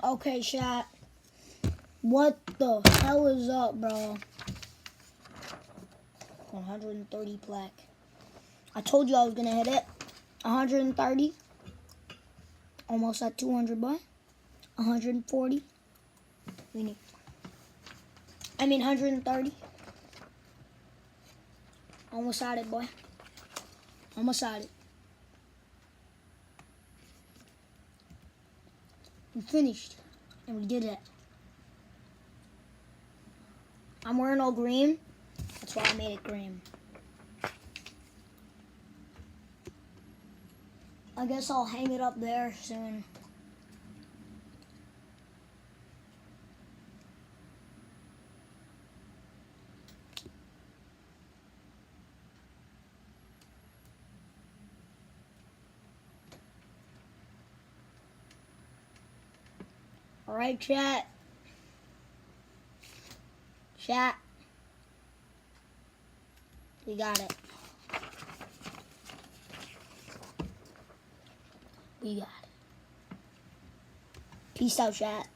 Okay, chat. What the hell is up, bro? 130 plaque. I told you I was gonna hit it. 130. Almost at 200, boy. 140. We need. 130. Almost at it, boy. Almost at it. We finished. And we did it. I'm wearing all green. That's why I made it green. I guess I'll hang it up there soon. All right, chat. Chat. We got it. We got it. Peace out, chat.